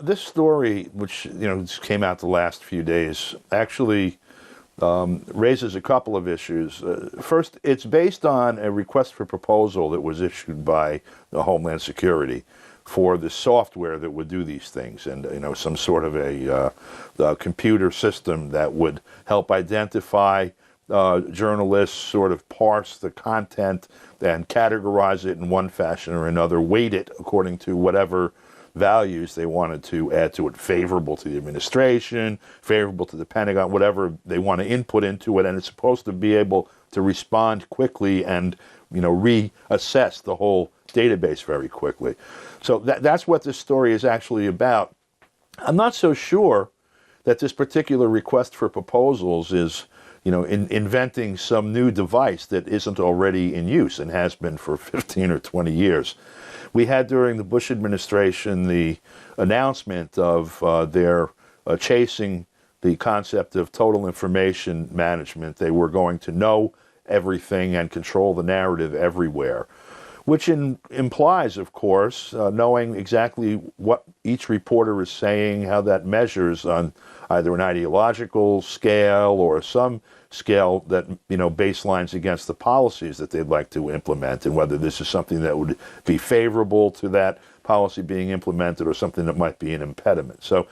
This story, which just came out the last few days, actually raises a couple of issues. First, it's based on a request for proposal that was issued by the Homeland Security for the software that would do these things, and some sort of a computer system that would help identify journalists, sort of parse the content and categorize it in one fashion or another, weight it according to whatever values they wanted to add to it, favorable to the administration, favorable to the Pentagon, whatever they want to input into it, and it's supposed to be able to respond quickly and reassess the whole database very quickly. So that's what this story is actually about. I'm not so sure that this particular request for proposals is inventing some new device that isn't already in use and has been for 15 or 20 years. We had during the Bush administration the announcement of their chasing the concept of total information management. They were going to know everything and control the narrative everywhere, which implies, of course, knowing exactly what each reporter is saying, how that measures on either an ideological scale or some scale that baselines against the policies that they'd like to implement, and whether this is something that would be favorable to that policy being implemented or something that might be an impediment. So,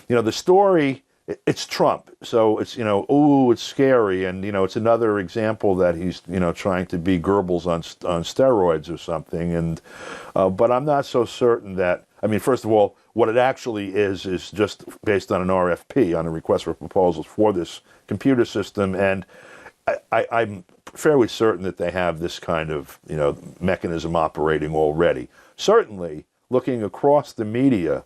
the story, it's Trump, so it's it's scary, and it's another example that he's trying to be Goebbels on steroids or something, and but I'm not so certain that. I mean, first of all, what it actually is just based on an RFP, on a request for proposals for this computer system, and I'm fairly certain that they have this kind of mechanism operating already. Certainly, looking across the media,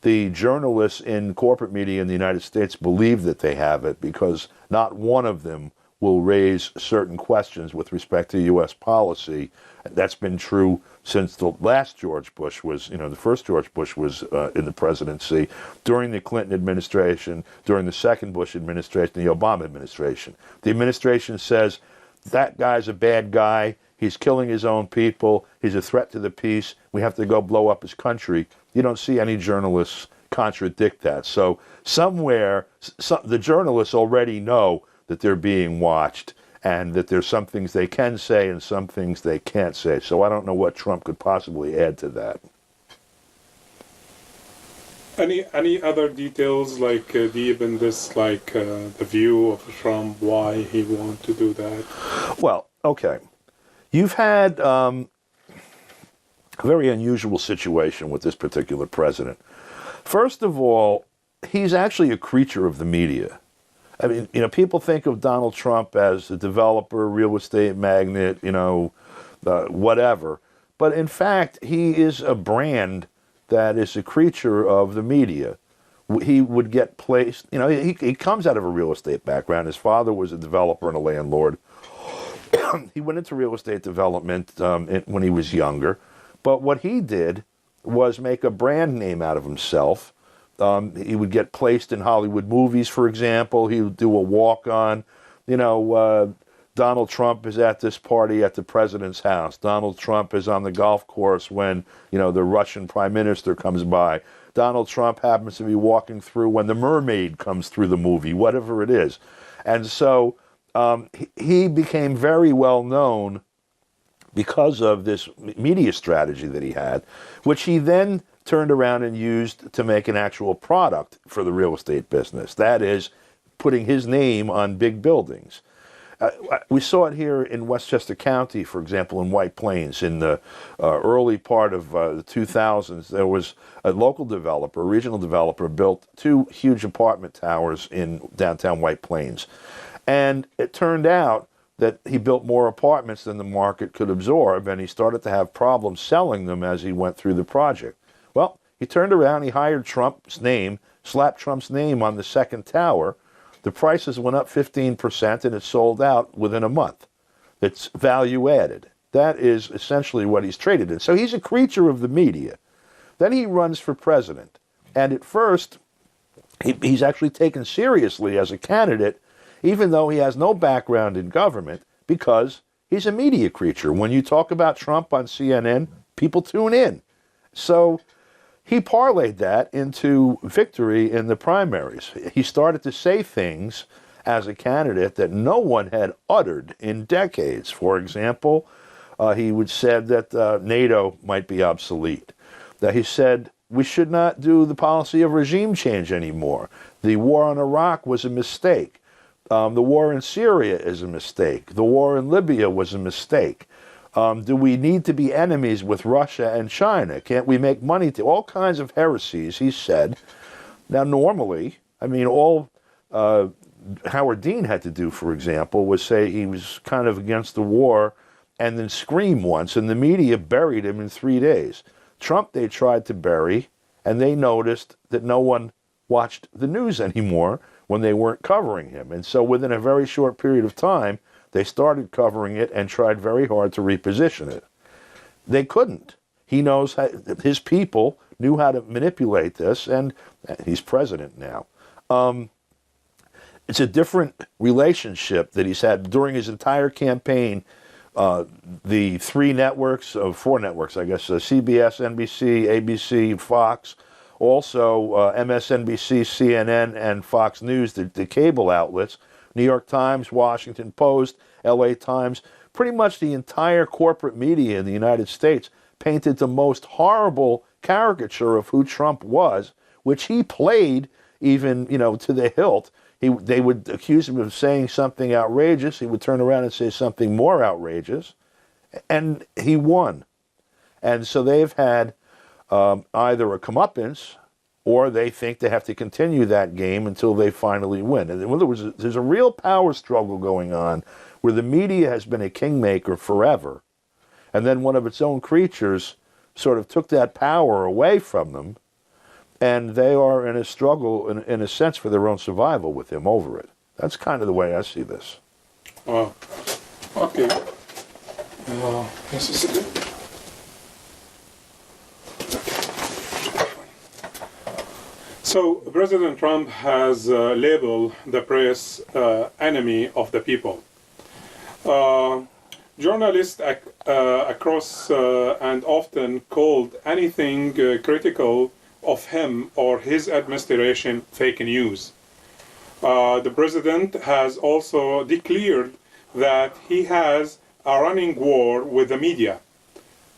the journalists in corporate media in the United States believe that they have it, because not one of them will raise certain questions with respect to U.S. policy. That's been true since the last George Bush was, the first George Bush was in the presidency, during the Clinton administration, during the second Bush administration, the Obama administration. The administration says, that guy's a bad guy, he's killing his own people, he's a threat to the peace, we have to go blow up his country. You don't see any journalists contradict that. So somewhere, the journalists already know that they're being watched, and that there's some things they can say and some things they can't say. So I don't know what Trump could possibly add to that. Any other details, like deep in this, like the view of Trump, why he want to do that? Well, okay. You've had a very unusual situation with this particular president. First of all, he's actually a creature of the media. I mean, people think of Donald Trump as a developer, real estate magnate, whatever. But in fact, he is a brand that is a creature of the media. He would get placed, he comes out of a real estate background. His father was a developer and a landlord. He went into real estate development when he was younger. But what he did was make a brand name out of himself. He would get placed in Hollywood movies, for example. He would do a walk-on. Donald Trump is at this party at the president's house. Donald Trump is on the golf course when, the Russian prime minister comes by. Donald Trump happens to be walking through when the mermaid comes through the movie, whatever it is. And so he became very well known because of this media strategy that he had, which he then turned around and used to make an actual product for the real estate business. That is, putting his name on big buildings. We saw it here in Westchester County, for example, in White Plains. In the early part of the 2000s, there was a local developer, a regional developer, built 2 huge apartment towers in downtown White Plains. And it turned out that he built more apartments than the market could absorb, and he started to have problems selling them as he went through the project. Well, he turned around, he hired Trump's name, slapped Trump's name on the second tower. The prices went up 15%, and it sold out within a month. It's value added. That is essentially what he's traded in. So he's a creature of the media. Then he runs for president. And at first, he's actually taken seriously as a candidate, even though he has no background in government, because he's a media creature. When you talk about Trump on CNN, people tune in. So he parlayed that into victory in the primaries. He started to say things as a candidate that no one had uttered in decades. For example, he would said that NATO might be obsolete. That he said we should not do the policy of regime change anymore. The war on Iraq was a mistake. The war in Syria is a mistake. The war in Libya was a mistake. Do we need to be enemies with Russia and China? Can't we make money to all kinds of heresies, he said. Now, normally, I mean, all Howard Dean had to do, for example, was say he was kind of against the war and then scream once, and the media buried him in 3 days. Trump, they tried to bury, and they noticed that no one watched the news anymore when they weren't covering him. And so within a very short period of time, they started covering it and tried very hard to reposition it. They couldn't. He knows how, his people knew how to manipulate this, and he's president now. It's a different relationship that he's had during his entire campaign. The four networks, I guess, CBS, NBC, ABC, Fox, also MSNBC, CNN, and Fox News, the cable outlets, New York Times, Washington Post, LA Times, pretty much the entire corporate media in the United States painted the most horrible caricature of who Trump was, which he played even, to the hilt. They would accuse him of saying something outrageous. He would turn around and say something more outrageous, and he won. And so they've had either a comeuppance, or they think they have to continue that game until they finally win. And in other words, there's a real power struggle going on where the media has been a kingmaker forever, and then one of its own creatures sort of took that power away from them, and they are in a struggle, in a sense, for their own survival with him over it. That's kind of the way I see this. Wow. Okay. This is good. So President Trump has labeled the press enemy of the people. Journalists across and often called anything critical of him or his administration fake news. The president has also declared that he has a running war with the media.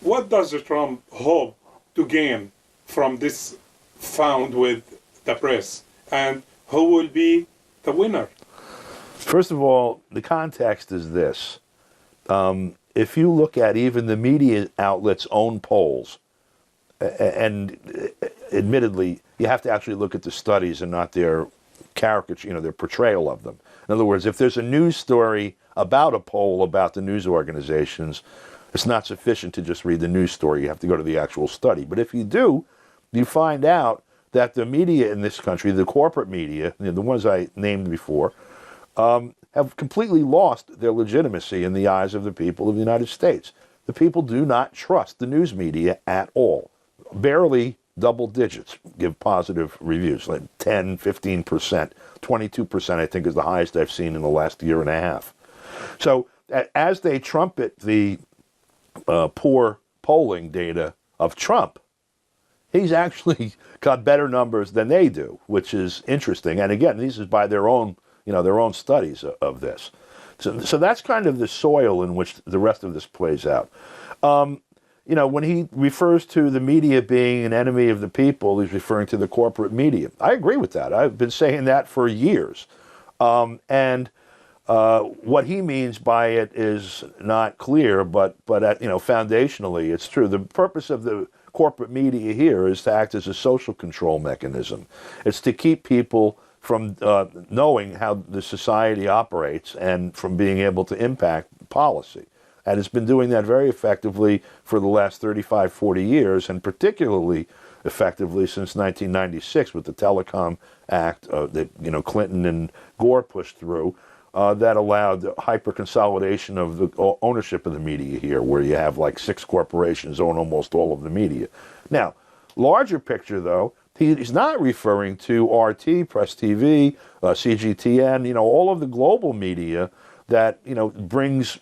What does Trump hope to gain from this found with the press, and who will be the winner? First of all, the context is this. If you look at even the media outlets' own polls, and admittedly, you have to actually look at the studies and not their caricature, their portrayal of them. In other words, if there's a news story about a poll about the news organizations, it's not sufficient to just read the news story. You have to go to the actual study. But if you do, you find out that the media in this country, the corporate media, the ones I named before, have completely lost their legitimacy in the eyes of the people of the United States. The people do not trust the news media at all. Barely double digits give positive reviews, like 10, 15%, 22% I think is the highest I've seen in the last year and a half. So as they trumpet the poor polling data of Trump, he's actually got better numbers than they do, which is interesting. And again, this is by their own studies of this. So that's kind of the soil in which the rest of this plays out. When he refers to the media being an enemy of the people, he's referring to the corporate media. I agree with that. I've been saying that for years. And what he means by it is not clear, but foundationally, it's true. The purpose of the corporate media here is to act as a social control mechanism. It's to keep people from knowing how the society operates and from being able to impact policy. And it's been doing that very effectively for the last 35, 40 years, and particularly effectively since 1996 with the Telecom Act that Clinton and Gore pushed through that allowed the hyper-consolidation of the ownership of the media here, where you have like 6 corporations own almost all of the media. Now, larger picture, though, he's not referring to RT, Press TV, CGTN, all of the global media that, brings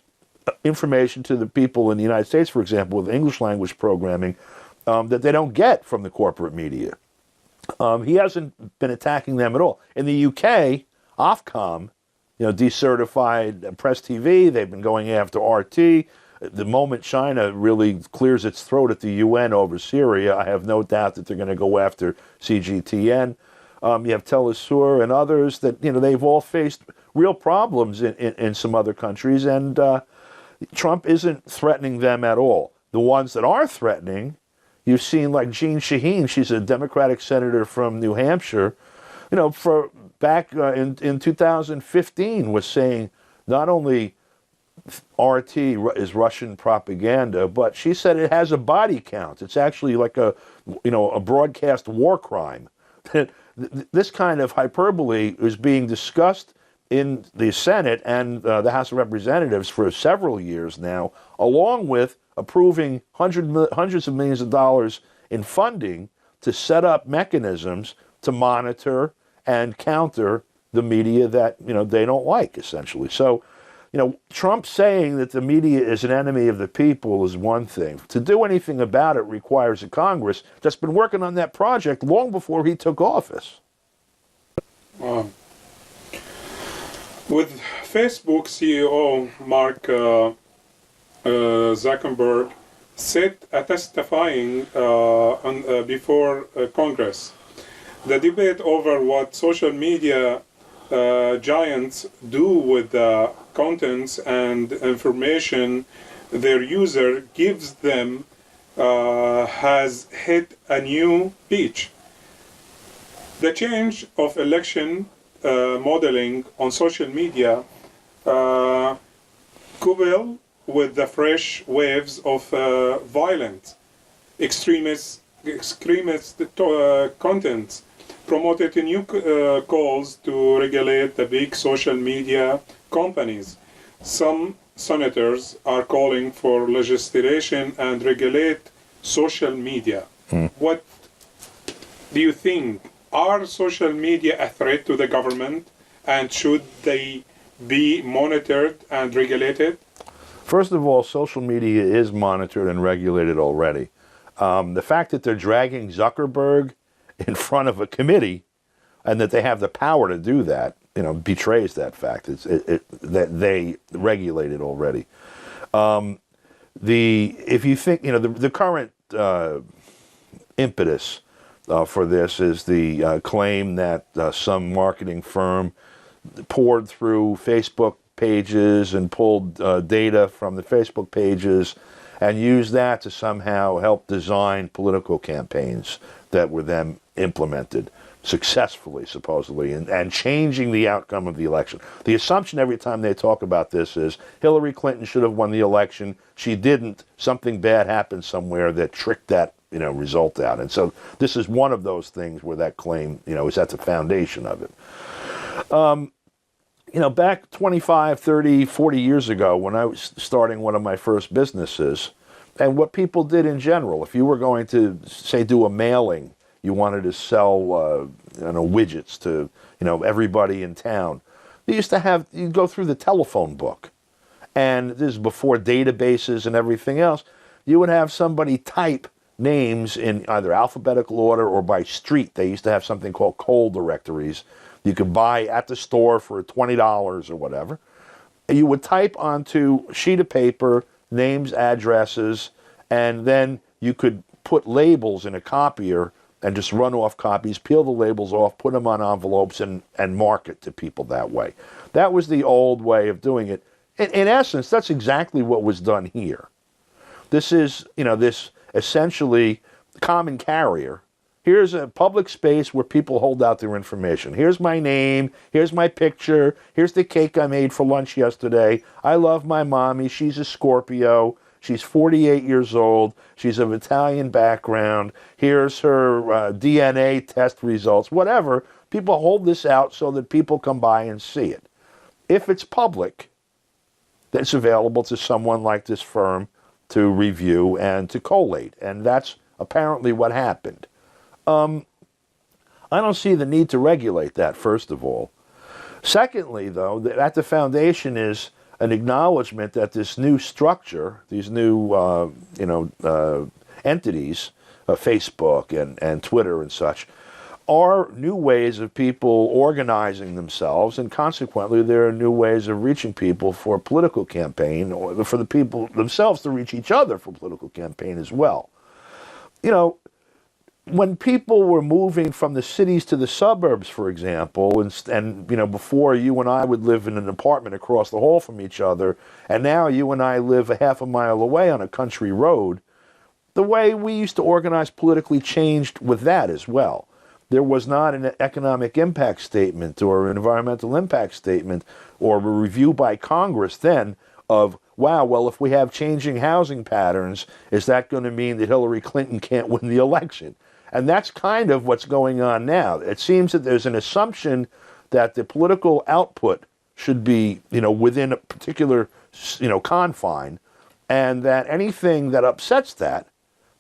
information to the people in the United States, for example, with English language programming that they don't get from the corporate media. He hasn't been attacking them at all. In the UK, Ofcom, decertified Press TV. They've been going after RT. The moment China really clears its throat at the UN over Syria, I have no doubt that they're going to go after CGTN. You have Telesur and others that, they've all faced real problems in some other countries, and Trump isn't threatening them at all. The ones that are threatening, you've seen like Jean Shaheen, she's a Democratic senator from New Hampshire, for back in 2015 was saying not only RT is Russian propaganda, but she said it has a body count. It's actually like a broadcast war crime. This kind of hyperbole is being discussed in the Senate and the House of Representatives for several years now, along with approving hundreds of millions of dollars in funding to set up mechanisms to monitor and counter the media that they don't like, essentially. So, Trump saying that the media is an enemy of the people is one thing. To do anything about it requires a Congress that's been working on that project long before he took office. With Facebook CEO Mark Zuckerberg testifying before Congress, the debate over what social media giants do with the contents and information their user gives them has hit a new pitch. The change of election modeling on social media, coupled with the fresh waves of violent, extremist content, promoted new calls to regulate the big social media companies. Some senators are calling for legislation and regulate social media. What do you think? Are social media a threat to the government, and should they be monitored and regulated? First of all, social media is monitored and regulated already. The fact that they're dragging Zuckerberg in front of a committee and that they have the power to do that, betrays that fact. That they regulate it already. If you think, the current impetus for this is the claim that some marketing firm poured through Facebook pages and pulled data from the Facebook pages and used that to somehow help design political campaigns that were then implemented successfully, supposedly, and changing the outcome of the election. The assumption every time they talk about this is Hillary Clinton should have won the election. She didn't. Something bad happened somewhere that tricked that result out. And so this is one of those things where that claim, is at the foundation of it. Back 25, 30, 40 years ago when I was starting one of my first businesses, and what people did in general, if you were going to, say, do a mailing, you wanted to sell widgets to everybody in town, you'd go through the telephone book. And this is before databases and everything else. You would have somebody type names in either alphabetical order or by street. They used to have something called coal directories you could buy at the store for $20 or whatever. You would type onto a sheet of paper names, addresses, and then you could put labels in a copier and just run off copies, peel the labels off, put them on envelopes, and market to people that way. That was the old way of doing it. In essence, that's exactly what was done here. This is, this essentially common carrier. Here's a public space where people hold out their information. Here's my name. Here's my picture. Here's the cake I made for lunch yesterday. I love my mommy. She's a Scorpio. She's 48 years old. She's of Italian background. Here's her DNA test results. Whatever. People hold this out so that people come by and see it. If it's public, it's available to someone like this firm to review and to collate. And that's apparently what happened. I don't see the need to regulate that, first of all. Secondly, though, at the foundation is an acknowledgement that this new structure, these new entities, Facebook and Twitter and such, are new ways of people organizing themselves, and consequently there are new ways of reaching people for a political campaign, or for the people themselves to reach each other for political campaign as well. You know, when people were moving from the cities to the suburbs, for example, and you know, before you and I would live in an apartment across the hall from each other, and now you and I live a half a mile away on a country road, the way we used to organize politically changed with that as well. There was not an economic impact statement or an environmental impact statement or a review by Congress then of, wow, well, if we have changing housing patterns, is that going to mean that Hillary Clinton can't win the election? And that's kind of what's going on now. It seems that there's an assumption that the political output should be, you know, within a particular, you know, confine, and that anything that upsets that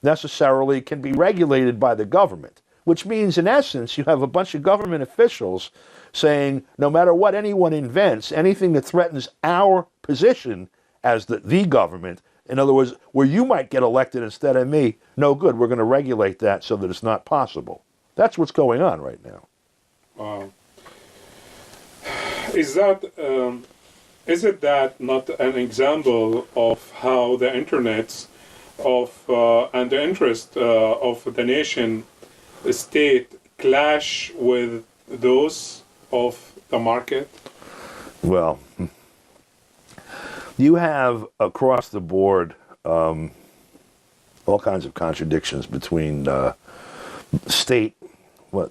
necessarily can be regulated by the government. Which means, in essence, you have a bunch of government officials saying, no matter what anyone invents, anything that threatens our position as the government, in other words, where you might get elected instead of me, no good, we're going to regulate that so that it's not possible. That's what's going on right now. Wow. Is it that not an example of how the internets and the interest of the nation state clash with those of the market? Well, you have across the board all kinds of contradictions between state,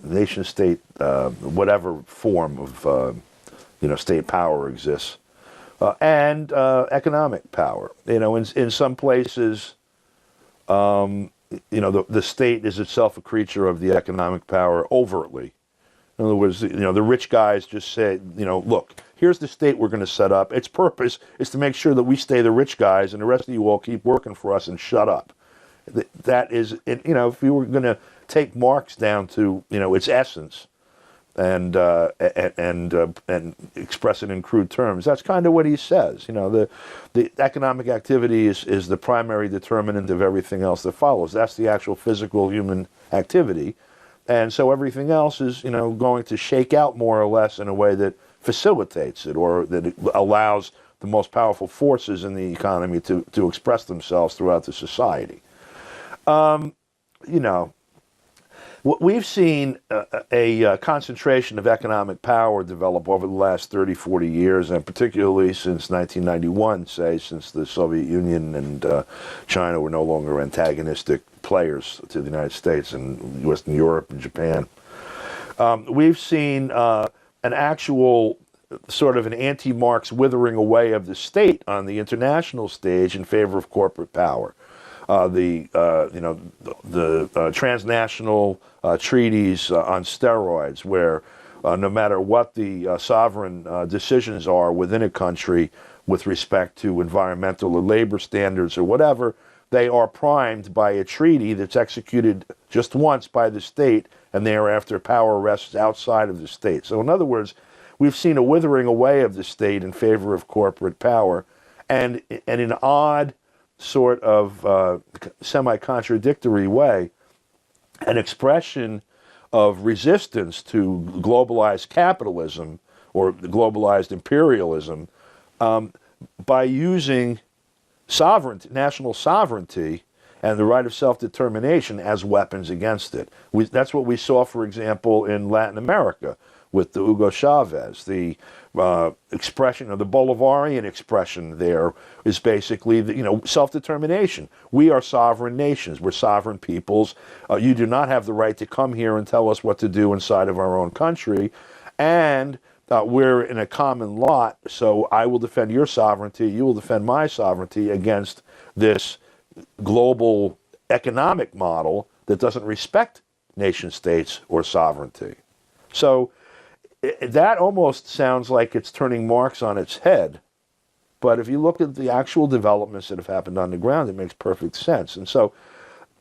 nation state, whatever form of you know, state power exists, and economic power. You know, in some places, you know, the state is itself a creature of the economic power overtly. In other words, you know, the rich guys just say, you know, look, here's the state we're going to set up. Its purpose is to make sure that we stay the rich guys and the rest of you all keep working for us and shut up. That is, you know, if you were going to take Marx down to, you know, its essence and express it in crude terms, that's kind of what he says. You know, the economic activity is the primary determinant of everything else that follows. That's the actual physical human activity. And so everything else is, you know, going to shake out more or less in a way that facilitates it, or that it allows the most powerful forces in the economy to express themselves throughout the society. You know, we've seen a concentration of economic power develop over the last 30, 40 years, and particularly since 1991, say, since the Soviet Union and China were no longer antagonistic players to the United States and Western Europe and Japan. We've seen an actual sort of an anti-Marx withering away of the state on the international stage in favor of corporate power. You know, the transnational treaties on steroids, where no matter what the sovereign decisions are within a country with respect to environmental or labor standards or whatever, they are primed by a treaty that's executed just once by the state, and thereafter power rests outside of the state. So in other words, we've seen a withering away of the state in favor of corporate power, and in an odd sort of semi-contradictory way, an expression of resistance to globalized capitalism or globalized imperialism by using sovereignty, national sovereignty, and the right of self-determination as weapons against it. That's what we saw, for example, in Latin America with the Hugo Chavez. The expression, or the Bolivarian expression there, is basically, you know, self-determination. We are sovereign nations. We're sovereign peoples. You do not have the right to come here and tell us what to do inside of our own country. And we're in a common lot, so I will defend your sovereignty, you will defend my sovereignty against this global economic model that doesn't respect nation states or sovereignty. So that almost sounds like it's turning Marx on its head. But if you look at the actual developments that have happened on the ground, it makes perfect sense. And so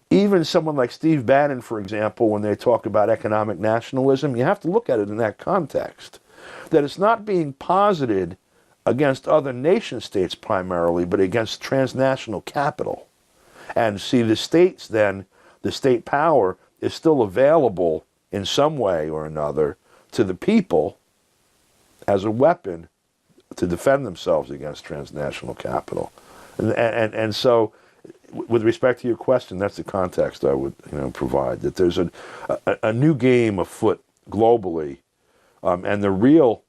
even someone like Steve Bannon, for example, when they talk about economic nationalism, you have to look at it in that context. That it's not being posited against other nation states primarily, but against transnational capital. And see the states then the state power is still available in some way or another to the people as a weapon to defend themselves against transnational capital. And so, with respect to your question, that's the context I would provide, that there's a new game afoot globally, and the real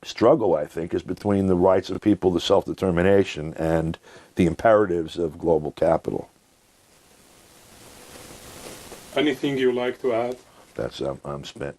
struggle, I think, is between the rights of people to self-determination and the imperatives of global capital. Anything you like to add? That's I'm spent.